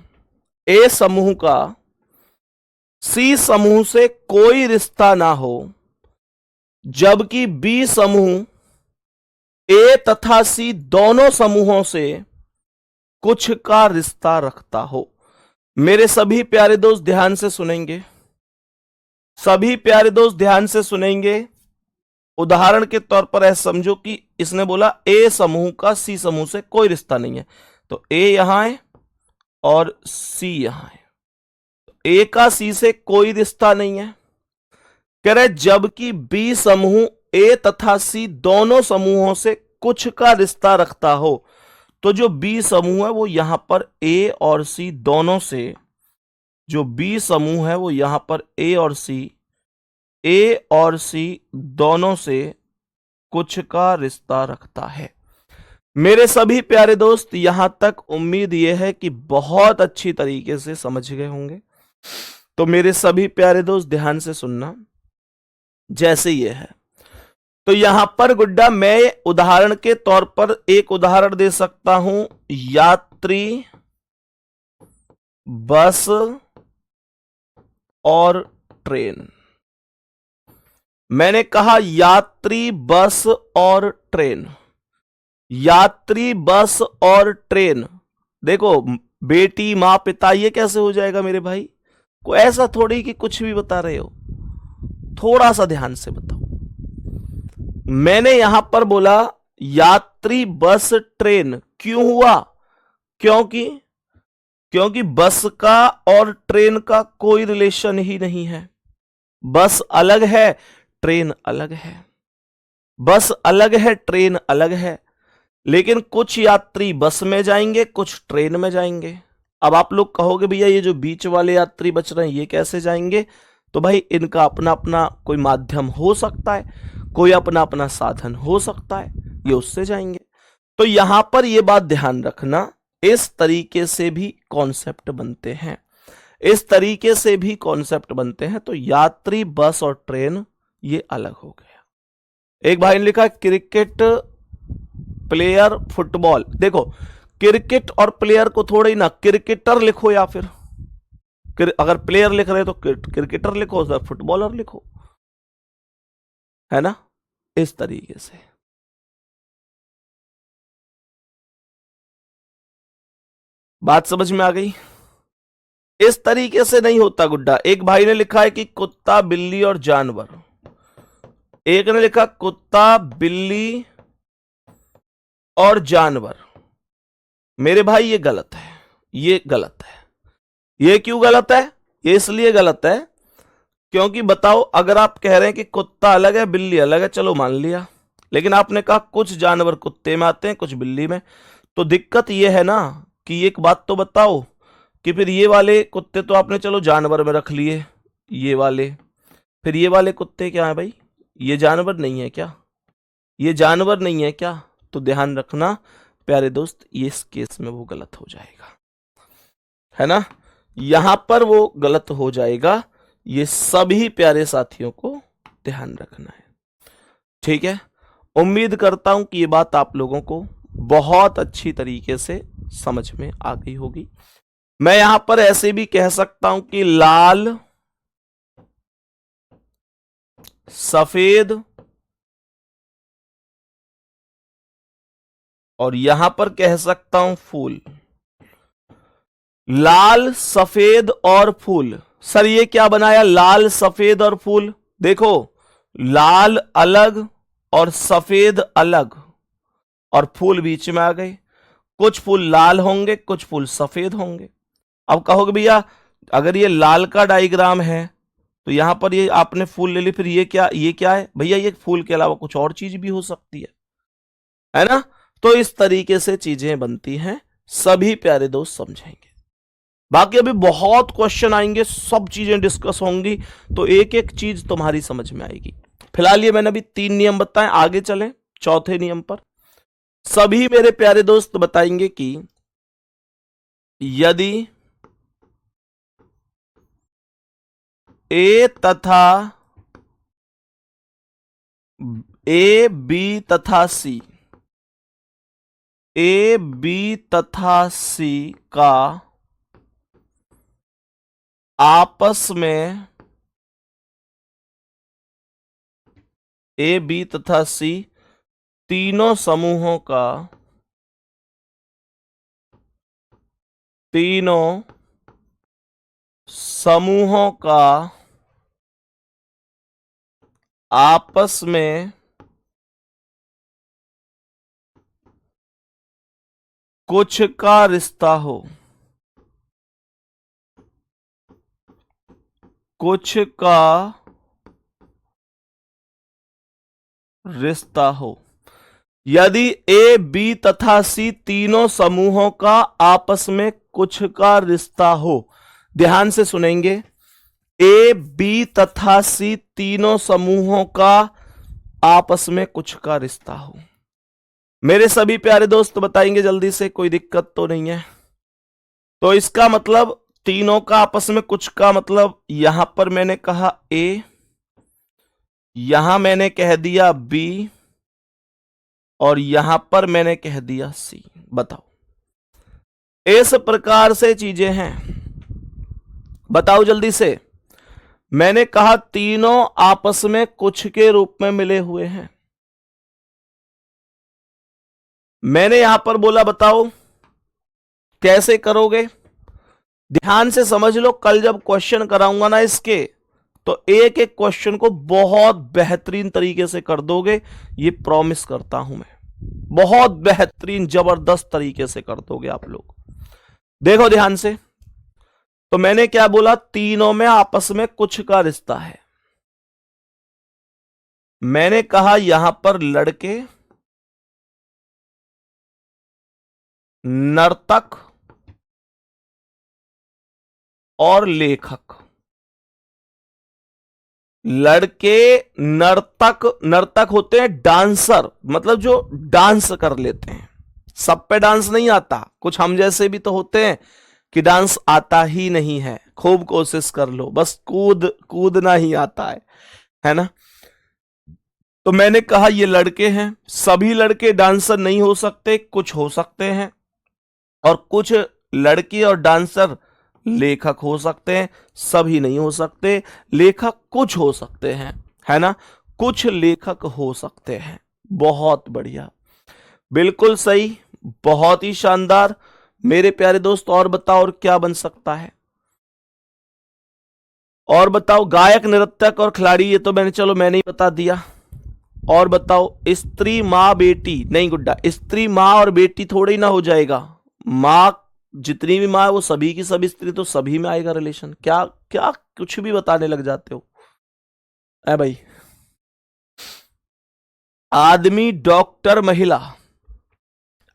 ए समूह का सी समूह से कोई रिश्ता ना हो, जबकि बी समूह ए तथा सी दोनों समूहों से कुछ का रिश्ता रखता हो। मेरे सभी प्यारे दोस्त ध्यान से सुनेंगे, सभी प्यारे दोस्त ध्यान से सुनेंगे। उदाहरण के तौर पर ऐसा समझो कि इसने बोला ए समूह का सी समूह से कोई रिश्ता नहीं है, तो ए यहां है और सी यहां है। ए का सी से कोई रिश्ता नहीं है, कह रहे जबकि बी समूह ए तथा सी दोनों समूहों से कुछ का रिश्ता रखता हो। तो जो बी समूह है वो यहां पर ए और सी दोनों से, जो बी समूह है वो यहां पर ए और सी दोनों से कुछ का रिश्ता रखता है। मेरे सभी प्यारे दोस्त, यहां तक उम्मीद यह है कि बहुत अच्छी तरीके से समझ गए होंगे। तो मेरे सभी प्यारे दोस्त ध्यान से सुनना, जैसे ये है तो यहां पर गुड्डा मैं उदाहरण के तौर पर एक उदाहरण दे सकता हूं, यात्री बस और ट्रेन। मैंने कहा यात्री बस और ट्रेन, यात्री बस और ट्रेन। देखो बेटी मां पिता ये कैसे हो जाएगा मेरे भाई? कोई ऐसा थोड़ी कि कुछ भी बता रहे हो, थोड़ा सा ध्यान से बताओ। मैंने यहां पर बोला यात्री बस ट्रेन, क्यों हुआ? क्योंकि बस का और ट्रेन का कोई रिलेशन ही नहीं है। बस अलग है, ट्रेन अलग है। बस अलग है, ट्रेन अलग है। लेकिन कुछ यात्री बस में जाएंगे, कुछ ट्रेन में जाएंगे। अब आप लोग कहोगे भैया ये जो बीच वाले यात्री बच रहे हैं ये कैसे जाएंगे? तो भाई इनका अपना अपना कोई माध्यम हो सकता है, कोई अपना अपना साधन हो सकता है, ये उससे जाएंगे। तो यहां पर ये बात ध्यान रखना, इस तरीके से भी कॉन्सेप्ट बनते हैं, इस तरीके से भी कॉन्सेप्ट बनते हैं। तो यात्री बस और ट्रेन ये अलग हो गया। एक भाई ने लिखा क्रिकेट प्लेयर फुटबॉल। देखो क्रिकेट और प्लेयर को थोड़ा ही ना क्रिकेटर लिखो, या फिर अगर प्लेयर लिख रहे तो क्रिकेटर लिखो, फुटबॉलर लिखो, है ना? इस तरीके से। बात समझ में आ गई? इस तरीके से नहीं होता गुड्डा। एक भाई ने लिखा है कि कुत्ता बिल्ली और जानवर, एक ने लिखा कुत्ता बिल्ली और जानवर। मेरे भाई ये गलत है, ये गलत है। ये क्यों गलत है? ये इसलिए गलत है क्योंकि बताओ, अगर आप कह रहे हैं कि कुत्ता अलग है बिल्ली अलग है, चलो मान लिया, लेकिन आपने कहा कुछ जानवर कुत्ते में आते हैं कुछ बिल्ली में, तो दिक्कत ये है ना कि एक बात तो बताओ कि फिर ये वाले कुत्ते तो आपने चलो जानवर में रख लिए, ये वाले, फिर ये वाले कुत्ते क्या है भाई? ये जानवर नहीं है क्या? ये जानवर नहीं है क्या? तो ध्यान रखना प्यारे दोस्त, ये इस केस में वो गलत हो जाएगा, है ना? यहां पर वो गलत हो जाएगा। ये सभी प्यारे साथियों को ध्यान रखना है, ठीक है? उम्मीद करता हूं कि ये बात आप लोगों को बहुत अच्छी तरीके से समझ में आ गई होगी। मैं यहां पर ऐसे भी कह सकता हूं कि लाल सफेद, और यहां पर कह सकता हूं फूल। लाल सफेद और फूल। सर ये क्या बनाया, लाल सफेद और फूल? देखो लाल अलग और सफेद अलग और फूल बीच में आ गए। कुछ फूल लाल होंगे कुछ फूल सफेद होंगे। अब कहोगे भैया अगर ये लाल का डायग्राम है तो यहां पर ये आपने फूल ले ली, फिर ये क्या है भैया? ये फूल के अलावा कुछ और चीज भी हो सकती है ना? तो इस तरीके से चीजें बनती हैं, सभी प्यारे दोस्त समझेंगे। बाकी अभी बहुत क्वेश्चन आएंगे, सब चीजें डिस्कस होंगी, तो एक एक चीज तुम्हारी समझ में आएगी। फिलहाल ये मैंने अभी 3 नियम बताए, आगे चलें चौथे नियम पर। सभी मेरे प्यारे दोस्त बताएंगे कि यदि ए बी तथा सी, ए बी तथा सी का आपस में, ए बी तथा सी तीनों समूहों का, तीनों समूहों का आपस में कुछ का रिश्ता हो, कुछ का रिश्ता हो। यदि ए बी तथा सी तीनों समूहों का आपस में कुछ का रिश्ता हो, ध्यान से सुनेंगे, ए बी तथा सी तीनों समूहों का आपस में कुछ का रिश्ता हो। मेरे सभी प्यारे दोस्त बताएंगे जल्दी से, कोई दिक्कत तो नहीं है? तो इसका मतलब तीनों का आपस में कुछ का मतलब यहां पर मैंने कहा ए, यहां मैंने कह दिया बी, और यहां पर मैंने कह दिया सी। बताओ, इस प्रकार से चीजें हैं। बताओ जल्दी से। मैंने कहा तीनों आपस में कुछ के रूप में मिले हुए हैं। मैंने यहां पर बोला बताओ कैसे करोगे। ध्यान से समझ लो, कल जब क्वेश्चन कराऊंगा ना इसके, तो एक एक क्वेश्चन को बहुत बेहतरीन तरीके से कर दोगे, ये प्रॉमिस करता हूं मैं। बहुत बेहतरीन जबरदस्त तरीके से कर दोगे आप लोग। देखो ध्यान से। तो मैंने क्या बोला, तीनों में आपस में कुछ का रिश्ता है। मैंने कहा यहां पर लड़के, नर्तक और लेखक। लड़के नर्तक, नर्तक होते हैं डांसर, मतलब जो डांस कर लेते हैं। सब पे डांस नहीं आता, कुछ हम जैसे भी तो होते हैं कि डांस आता ही नहीं है, खूब कोशिश कर लो, बस कूदना ही आता है ना। तो मैंने कहा ये लड़के हैं। सभी लड़के डांसर नहीं हो सकते, कुछ हो सकते हैं, और कुछ लड़की और डांसर लेखक हो सकते हैं, सभी नहीं हो सकते। लेखक कुछ हो सकते हैं, है ना, कुछ लेखक हो सकते हैं। बहुत बढ़िया, बिल्कुल सही, बहुत ही शानदार मेरे प्यारे दोस्त। और बताओ और क्या बन सकता है, और बताओ। गायक, नृत्यक और खिलाड़ी, ये तो चलो मैंने ही बता दिया। और बताओ, स्त्री, माँ, बेटी। नहीं गुड्डा, स्त्री, माँ और बेटी थोड़ी ना हो जाएगा। माँ, जितनी भी माँ है वो सभी की सभी स्त्री, तो सभी में आएगा रिलेशन। क्या क्या कुछ भी बताने लग जाते हो है भाई। आदमी, डॉक्टर, महिला।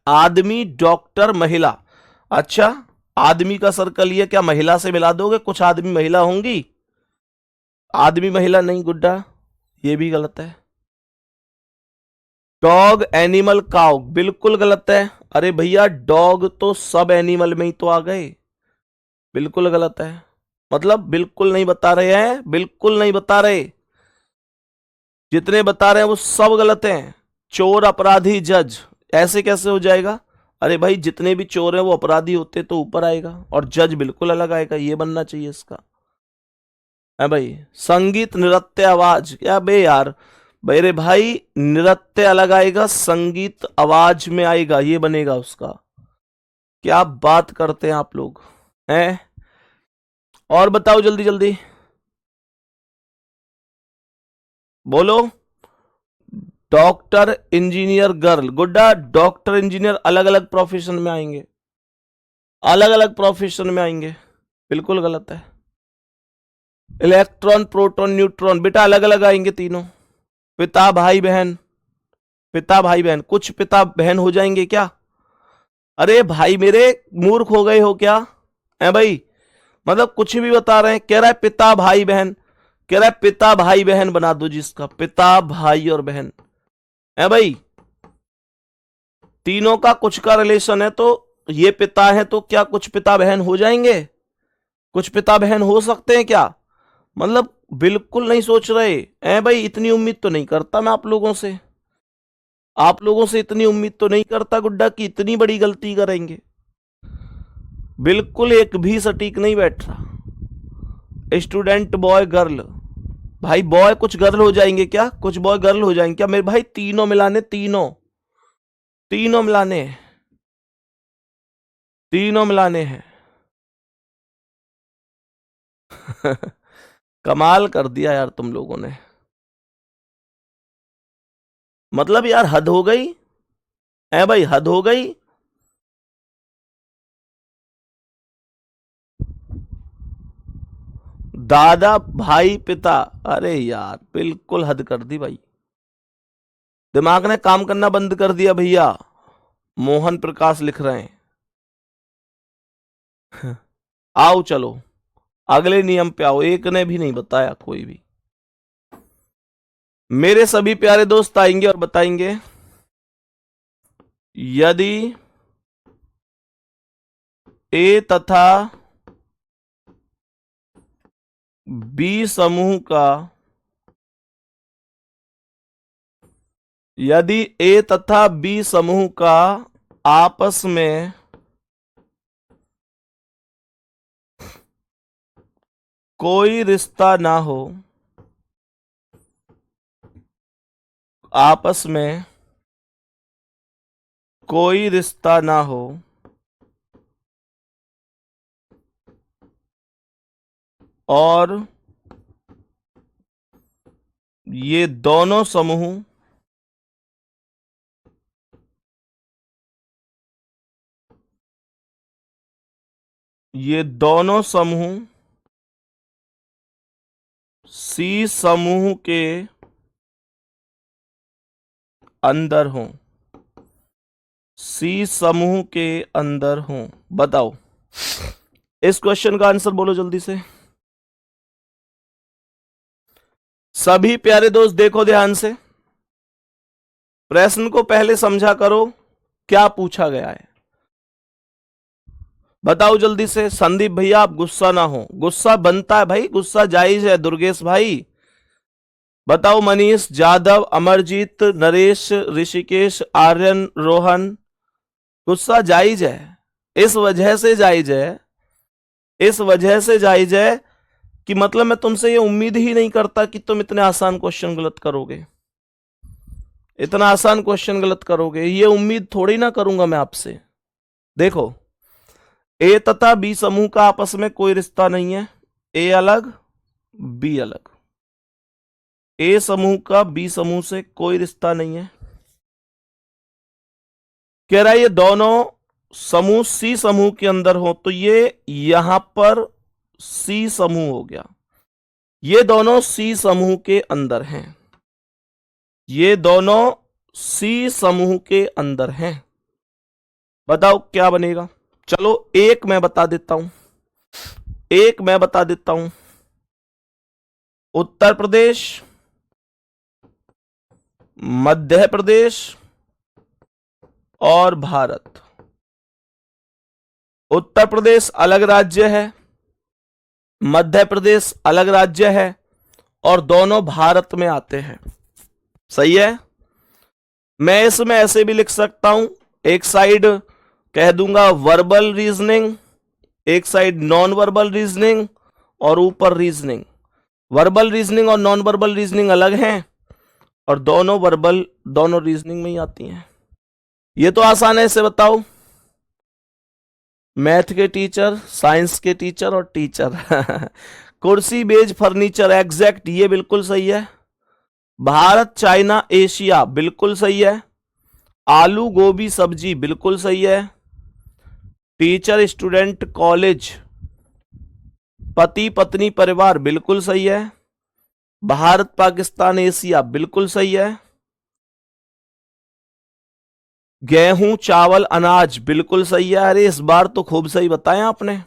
आदमी, डॉक्टर, महिला। अच्छा, आदमी का सर्कल ये, क्या महिला से मिला दोगे? कुछ आदमी महिला होंगी, आदमी महिला नहीं गुड्डा, ये भी गलत है। डॉग, एनिमल, काउ, बिल्कुल गलत है। अरे भैया, डॉग तो सब एनिमल में ही तो आ गए, बिल्कुल गलत है। मतलब बिल्कुल नहीं बता रहे हैं, बिल्कुल नहीं बता रहे, जितने बता रहे हैं वो सब गलत हैं। चोर, अपराधी, जज, ऐसे कैसे हो जाएगा? अरे भाई, जितने भी चोर हैं वो अपराधी होते तो ऊपर आएगा, और जज बिल्कुल अलग आएगा, ये बनना चाहिए इसका, है भाई। संगीत, नृत्य, आवाज, क्या बे यार, मेरे भाई, नृत्य अलग आएगा, संगीत आवाज में आएगा, ये बनेगा उसका। क्या बात करते हैं आप लोग हैं। और बताओ जल्दी जल्दी बोलो। Doctor, engineer, girl. गुड्डा, डॉक्टर इंजीनियर अलग अलग प्रोफेशन में आएंगे, अलग अलग प्रोफेशन में आएंगे, बिल्कुल गलत है। इलेक्ट्रॉन, प्रोटॉन, न्यूट्रॉन, बेटा अलग अलग आएंगे तीनों। पिता, भाई, बहन। पिता, भाई, बहन, कुछ पिता बहन हो जाएंगे क्या? अरे भाई मेरे, मूर्ख हो गए हो क्या है भाई? मतलब कुछ भी बता रहे हैं, कह रहा है पिता, भाई, बहन, कह रहा है पिता, भाई, बहन बना दो जिसका, पिता, भाई और बहन, है भाई। तीनों का कुछ का रिलेशन है, तो ये पिता है, तो क्या कुछ पिता बहन हो जाएंगे? कुछ पिता बहन हो सकते हैं क्या? मतलब बिल्कुल नहीं सोच रहे हैं भाई। इतनी उम्मीद तो नहीं करता मैं आप लोगों से, आप लोगों से इतनी उम्मीद तो नहीं करता गुड्डा कि इतनी बड़ी गलती करेंगे। बिल्कुल एक भी सटीक नहीं बैठ रहा। Student, boy, girl. भाई बॉय कुछ गर्ल हो जाएंगे क्या? कुछ बॉय गर्ल हो जाएंगे क्या मेरे भाई? तीनों मिलाने, तीनों, तीनों मिलाने, तीनों मिलाने हैं। कमाल कर दिया यार तुम लोगों ने, मतलब यार हद हो गई है भाई, हद हो गई। दादा, भाई, पिता, अरे यार बिल्कुल हद कर दी भाई, दिमाग ने काम करना बंद कर दिया भैया। मोहन प्रकाश लिख रहे हैं। आओ चलो अगले नियम पे आओ, एक ने भी नहीं बताया कोई भी। मेरे सभी प्यारे दोस्त आएंगे और बताएंगे, यदि ए तथा बी समूह का यदि ए तथा बी समूह का आपस में कोई रिश्ता ना हो, आपस में कोई रिश्ता ना हो, और ये दोनों समूह सी समूह के अंदर हों, सी समूह के अंदर हों। बताओ, इस क्वेश्चन का आंसर बोलो जल्दी से। सभी प्यारे दोस्त देखो ध्यान से, प्रश्न को पहले समझा करो क्या पूछा गया है। बताओ जल्दी से। संदीप भैया आप गुस्सा ना हो, गुस्सा बनता है भाई, गुस्सा जायज है। दुर्गेश भाई बताओ। मनीष, जादव, अमरजीत, नरेश, ऋषिकेश, आर्यन, रोहन, गुस्सा जायज है। इस वजह से जायज है, इस वजह से जायज है कि मतलब मैं तुमसे ये उम्मीद ही नहीं करता कि तुम इतने आसान क्वेश्चन गलत करोगे, इतना आसान क्वेश्चन गलत करोगे, ये उम्मीद थोड़ी ना करूंगा मैं आपसे। देखो, ए तथा बी समूह का आपस में कोई रिश्ता नहीं है, ए अलग बी अलग। ए समूह का बी समूह से कोई रिश्ता नहीं है। कह रहा है ये दोनों समूह सी समूह के अंदर हो, तो ये यहां पर सी समूह हो गया। ये दोनों सी समूह के अंदर हैं, ये दोनों सी समूह के अंदर हैं। बताओ क्या बनेगा। चलो एक मैं बता देता हूं, एक मैं बता देता हूं। उत्तर प्रदेश, मध्य प्रदेश और भारत। उत्तर प्रदेश अलग राज्य है, मध्य प्रदेश अलग राज्य है, और दोनों भारत में आते हैं। सही है। मैं इसमें ऐसे भी लिख सकता हूं, एक साइड कह दूंगा वर्बल रीजनिंग, एक साइड नॉन वर्बल रीजनिंग, और ऊपर रीजनिंग। वर्बल रीजनिंग और नॉन वर्बल रीजनिंग अलग हैं, और दोनों वर्बल दोनों रीजनिंग में ही आती हैं। ये तो आसान है, इसे बताओ। मैथ के टीचर, साइंस के टीचर और टीचर कुर्सी मेज फर्नीचर, एग्जैक्ट, ये बिल्कुल सही है। भारत चाइना एशिया, बिल्कुल सही है। आलू गोभी सब्जी, बिल्कुल सही है। टीचर स्टूडेंट कॉलेज, पति पत्नी परिवार, बिल्कुल सही है। भारत पाकिस्तान एशिया, बिल्कुल सही है। गेहूं चावल अनाज, बिल्कुल सही है। अरे इस बार तो खूब सही बताया आपने,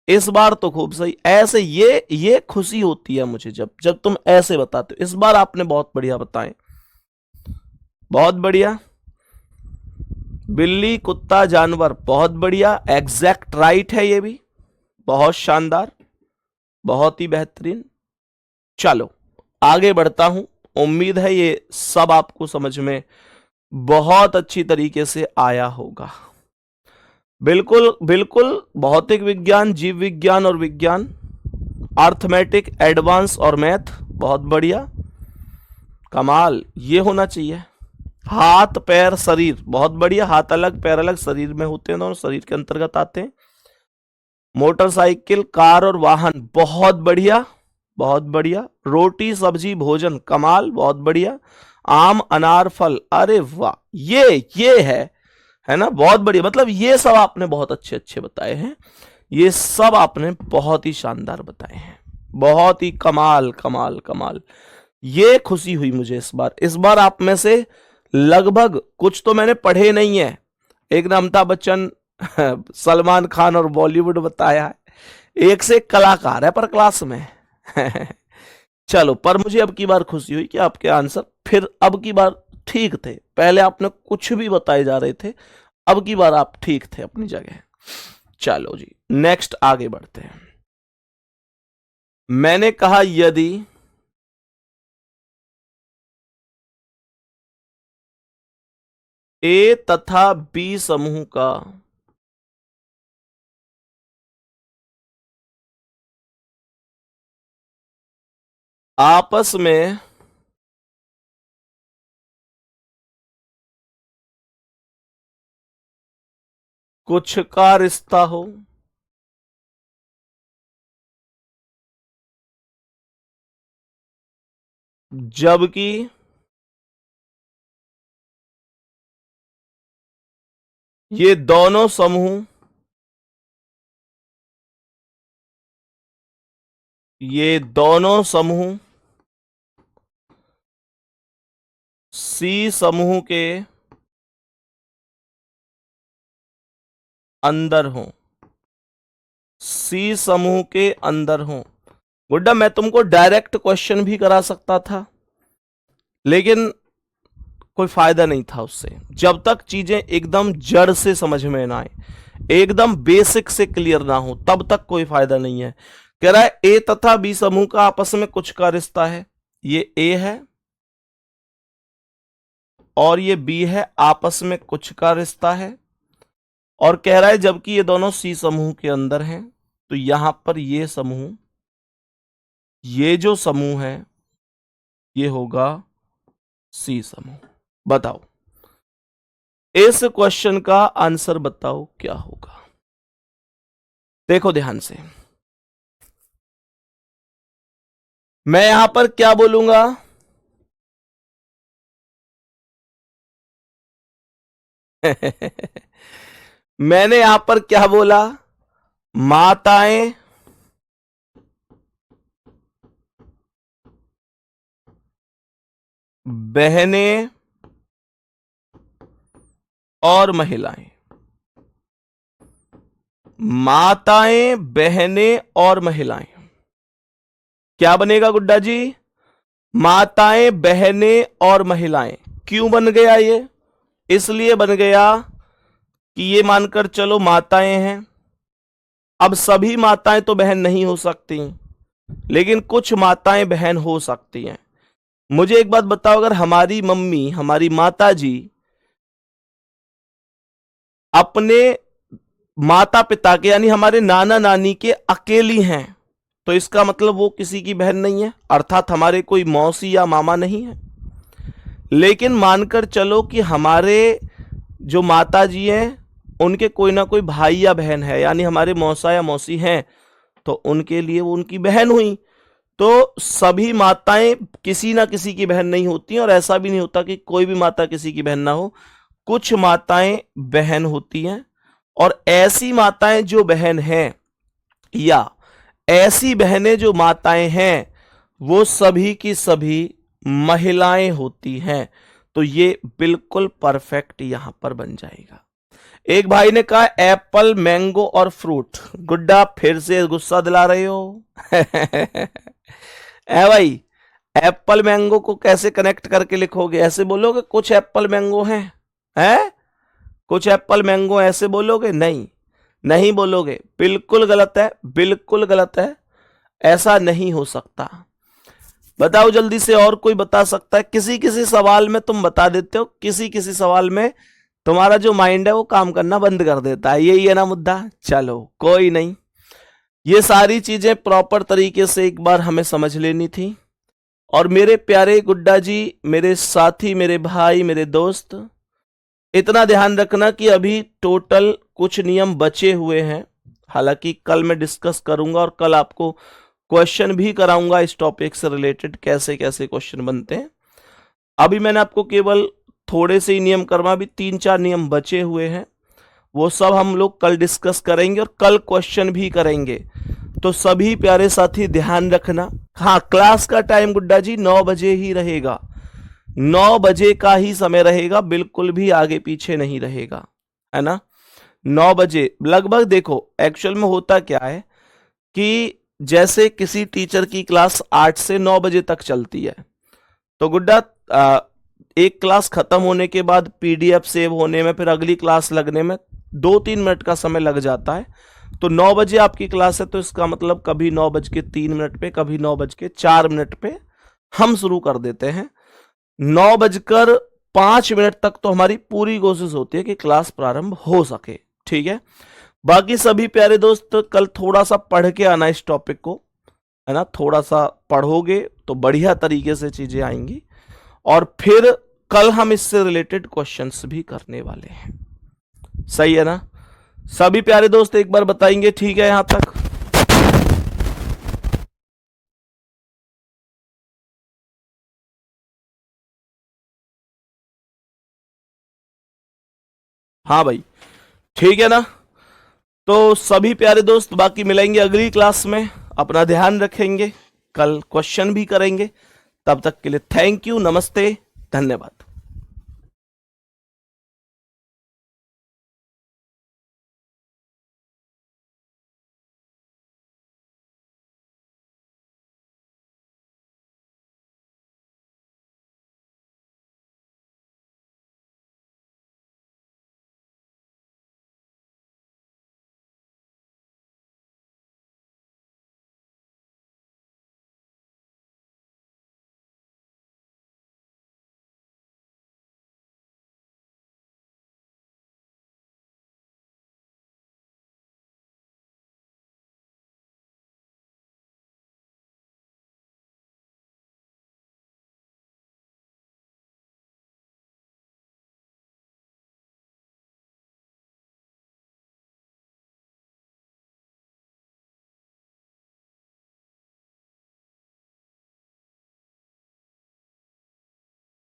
इस बार तो खूब सही। ऐसे ये खुशी होती है मुझे जब जब तुम ऐसे बताते हो। इस बार आपने बहुत बढ़िया बताए, बहुत बढ़िया। बिल्ली कुत्ता जानवर, बहुत बढ़िया, एग्जैक्ट राइट है ये भी, बहुत शानदार, बहुत ही बेहतरीन। चलो आगे बढ़ता हूं। उम्मीद है ये सब आपको समझ में बहुत अच्छी तरीके से आया होगा। बिल्कुल बिल्कुल, भौतिक विज्ञान, जीव विज्ञान और विज्ञान, अर्थमेटिक, एडवांस और मैथ, बहुत बढ़िया, कमाल, ये होना चाहिए। हाथ पैर शरीर, बहुत बढ़िया, हाथ अलग पैर अलग, शरीर में होते हैं, दोनों शरीर के अंतर्गत आते हैं। मोटरसाइकिल कार और वाहन, बहुत बढ़िया, बहुत बढ़िया। रोटी सब्जी भोजन, कमाल, बहुत बढ़िया। आम अनार फल, अरे वाह, ये है ना, बहुत बढ़िया। मतलब ये सब आपने बहुत अच्छे अच्छे बताए हैं, ये सब आपने बहुत ही शानदार बताए हैं, बहुत ही कमाल कमाल कमाल। ये खुशी हुई मुझे इस बार आप में से लगभग, कुछ तो मैंने पढ़े नहीं है, एक ने अमिताभ बच्चन सलमान खान और बॉलीवुड बताया है, एक से एक कलाकार है पर क्लास में चलो, पर मुझे अब की बार खुशी हुई कि आपके आंसर फिर अब की बार ठीक थे। पहले आपने कुछ भी बताए जा रहे थे, अब की बार आप ठीक थे अपनी जगह। चलो जी नेक्स्ट आगे बढ़ते हैं। मैंने कहा यदि ए तथा बी समूह का आपस में कुछ का रिश्ता हो, जबकि ये दोनों समूह सी समूह के अंदर हो, सी समूह के अंदर हो। गुड्डा मैं तुमको डायरेक्ट क्वेश्चन भी करा सकता था, लेकिन कोई फायदा नहीं था उससे। जब तक चीजें एकदम जड़ से समझ में ना आए, एकदम बेसिक से क्लियर ना हो, तब तक कोई फायदा नहीं है। कह रहा है ए तथा बी समूह का आपस में कुछ का रिश्ता है, ये ए है और ये बी है, आपस में कुछ का रिश्ता है। और कह रहा है जबकि ये दोनों सी समूह के अंदर हैं, तो यहां पर ये समूह, ये जो समूह है ये होगा सी समूह। बताओ, इस क्वेश्चन का आंसर बताओ क्या होगा। देखो ध्यान से, मैं यहां पर क्या बोलूंगा, मैंने यहां पर क्या बोला, माताएं बहनें और महिलाएं, माताएं बहनें और महिलाएं। क्या बनेगा गुड्डा जी, माताएं बहनें और महिलाएं। क्यों बन गया ये, इसलिए बन गया कि ये मानकर चलो माताएं हैं। अब सभी माताएं तो बहन नहीं हो सकती, लेकिन कुछ माताएं बहन हो सकती हैं। मुझे एक बात बताओ, अगर हमारी मम्मी, हमारी माता जी अपने माता पिता के यानी हमारे नाना नानी के अकेली हैं, तो इसका मतलब वो किसी की बहन नहीं है, अर्थात हमारे कोई मौसी या मामा नहीं है। लेकिन मानकर चलो कि हमारे जो माता जी हैं उनके कोई ना कोई भाई या बहन है, यानी हमारे मौसा या मौसी हैं, तो उनके लिए वो उनकी बहन हुई। तो सभी माताएं किसी ना किसी की बहन नहीं होती, और ऐसा भी नहीं होता कि कोई भी माता किसी की बहन ना हो। कुछ माताएं बहन होती हैं, और ऐसी माताएं जो बहन हैं या ऐसी बहनें जो माताएं हैं, वो सभी की सभी महिलाएं होती हैं। तो ये बिल्कुल परफेक्ट यहां पर बन जाएगा। एक भाई ने कहा एप्पल, मैंगो और फ्रूट। गुड्डा फिर से गुस्सा दिला रहे हो। ए भाई, एप्पल मैंगो को कैसे कनेक्ट करके लिखोगे, ऐसे बोलोगे कुछ एप्पल मैंगो हैं, कुछ एप्पल मैंगो ऐसे बोलोगे? नहीं, नहीं बोलोगे, बिल्कुल गलत है, बिल्कुल गलत है, ऐसा नहीं हो सकता। बताओ जल्दी से, और कोई बता सकता है? किसी किसी सवाल में तुम बता देते हो, किसी किसी सवाल में तुम्हारा जो माइंड है वो काम करना बंद कर देता है। यही है ना मुद्दा। चलो कोई नहीं, ये सारी चीजें प्रॉपर तरीके से एक बार हमें समझ लेनी थी। और मेरे प्यारे गुड्डा जी, मेरे साथी, मेरे भाई, मेरे दोस्त, इतना ध्यान रखना कि अभी टोटल कुछ नियम बचे हुए हैं। हालांकि कल मैं डिस्कस करूंगा और कल आपको क्वेश्चन भी कराऊंगा इस टॉपिक से रिलेटेड, कैसे कैसे क्वेश्चन बनते हैं। अभी मैंने आपको केवल थोड़े से ही नियम करवा, भी 3-4 नियम बचे हुए हैं, वो सब हम लोग कल डिस्कस करेंगे और कल क्वेश्चन भी करेंगे। तो सभी प्यारे साथी ध्यान रखना। हाँ, क्लास का टाइम गुड्डा जी 9 बजे ही रहेगा, 9 बजे का ही समय रहेगा, बिल्कुल भी आगे पीछे नहीं रहेगा, है ना। 9 बजे लगभग। देखो एक्चुअल में होता क्या है कि जैसे किसी टीचर की क्लास 8 से 9 बजे तक चलती है, तो गुड्डा एक क्लास खत्म होने के बाद पीडीएफ सेव होने में, फिर अगली क्लास लगने में 2-3 मिनट का समय लग जाता है। तो 9 बजे आपकी क्लास है, तो इसका मतलब कभी 9:03 पे, कभी 9:04 पे हम शुरू कर देते हैं। 9:05 तक तो हमारी पूरी कोशिश होती है कि क्लास प्रारंभ हो सके। ठीक है, बाकी सभी प्यारे दोस्त कल थोड़ा सा पढ़ के आना इस टॉपिक को, है ना। थोड़ा सा पढ़ोगे तो बढ़िया तरीके से चीजें आएंगी, और फिर कल हम इससे रिलेटेड क्वेश्चंस भी करने वाले हैं। सही है ना। सभी प्यारे दोस्त एक बार बताएंगे ठीक है यहां तक। हाँ भाई, ठीक है ना। तो सभी प्यारे दोस्त बाकी मिलेंगे अगली क्लास में, अपना ध्यान रखेंगे, कल क्वेश्चन भी करेंगे। तब तक के लिए थैंक यू, नमस्ते, धन्यवाद।